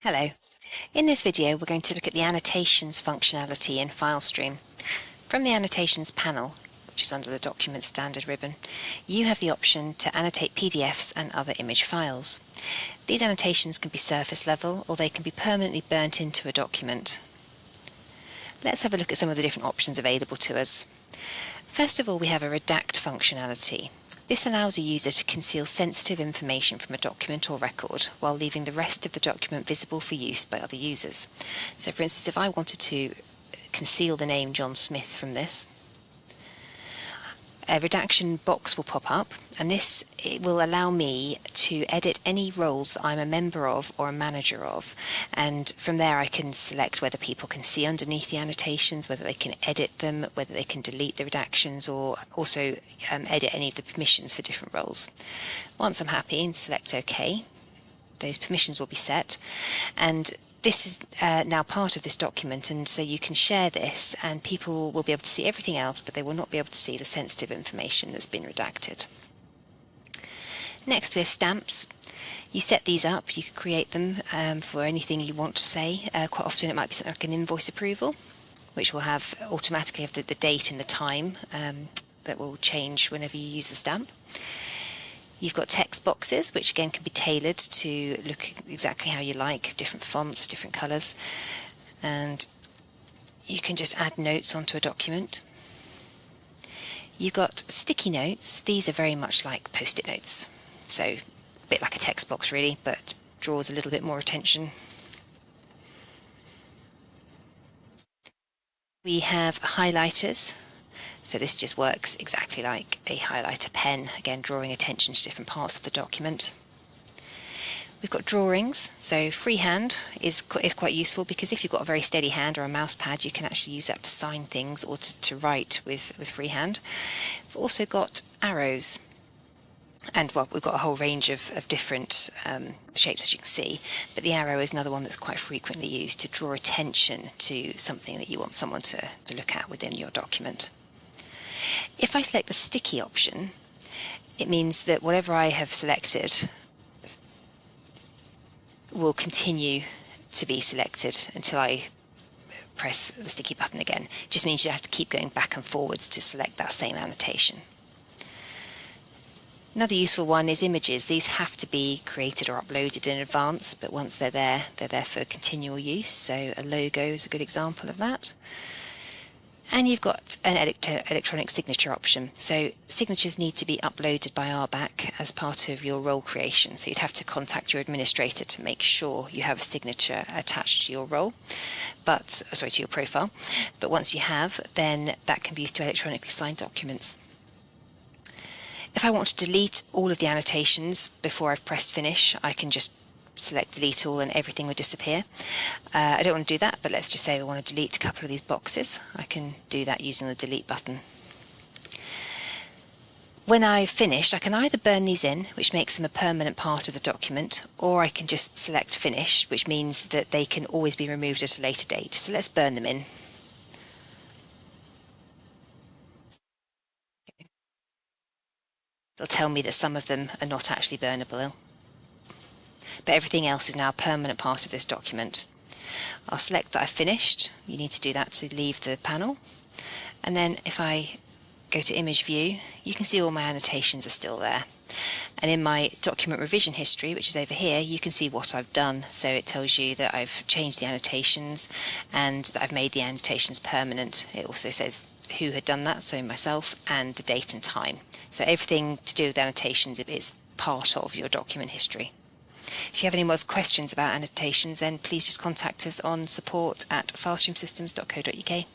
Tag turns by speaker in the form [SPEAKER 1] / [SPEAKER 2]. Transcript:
[SPEAKER 1] Hello. In this video we're going to look at the Annotations functionality in FileStream. From the Annotations panel, which is under the Document Standard ribbon, you have the option to annotate PDFs and other image files. These annotations can be surface level or they can be permanently burnt into a document. Let's have a look at some of the different options available to us. First of all, we have a redact functionality. This allows a user to conceal sensitive information from a document or record while leaving the rest of the document visible for use by other users. So for instance, if I wanted to conceal the name John Smith from this, a redaction box will pop up, and it will allow me to edit any roles that I'm a member of or a manager of, and from there I can select whether people can see underneath the annotations, whether they can edit them, whether they can delete the redactions, or also edit any of the permissions for different roles. Once I'm happy and select OK, those permissions will be set, and this is now part of this document, and so you can share this and people will be able to see everything else, but they will not be able to see the sensitive information that's been redacted. Next we have stamps. You set these up, you can create them for anything you want to say. Quite often it might be something like an invoice approval, which will automatically have the date and the time that will change whenever you use the stamp. You've got text boxes, which again can be tailored to look exactly how you like, different fonts, different colours, and you can just add notes onto a document. You've got sticky notes. These are very much like post-it notes, so a bit like a text box really, but draws a little bit more attention. We have highlighters. So this just works exactly like a highlighter pen, again drawing attention to different parts of the document. We've got drawings, so freehand is quite useful because if you've got a very steady hand or a mouse pad, you can actually use that to sign things or to write with freehand. We've also got arrows, and well, we've got a whole range of different shapes, as you can see, but the arrow is another one that's quite frequently used to draw attention to something that you want someone to look at within your document. If I select the sticky option, it means that whatever I have selected will continue to be selected until I press the sticky button again. It just means you have to keep going back and forwards to select that same annotation. Another useful one is images. These have to be created or uploaded in advance, but once they're there for continual use. So a logo is a good example of that. And you've got an electronic signature option. So signatures need to be uploaded by RBAC as part of your role creation. So you'd have to contact your administrator to make sure you have a signature attached to your role, to your profile. But once you have, then that can be used to electronically sign documents. If I want to delete all of the annotations before I've pressed finish, I can just select delete all and everything would disappear. I don't want to do that, but let's just say I want to delete a couple of these boxes. I can do that using the delete button. When I've finished, I can either burn these in, which makes them a permanent part of the document, or I can just select finish, which means that they can always be removed at a later date. So let's burn them in. It'll tell me that some of them are not actually burnable, but everything else is now a permanent part of this document. I'll select that I've finished. You need to do that to leave the panel. And then if I go to image view, you can see all my annotations are still there. And in my document revision history, which is over here, you can see what I've done. So it tells you that I've changed the annotations and that I've made the annotations permanent. It also says who had done that, so myself, and the date and time. So everything to do with annotations is part of your document history. If you have any more questions about annotations, then please just contact us on support@filestreamsystems.co.uk.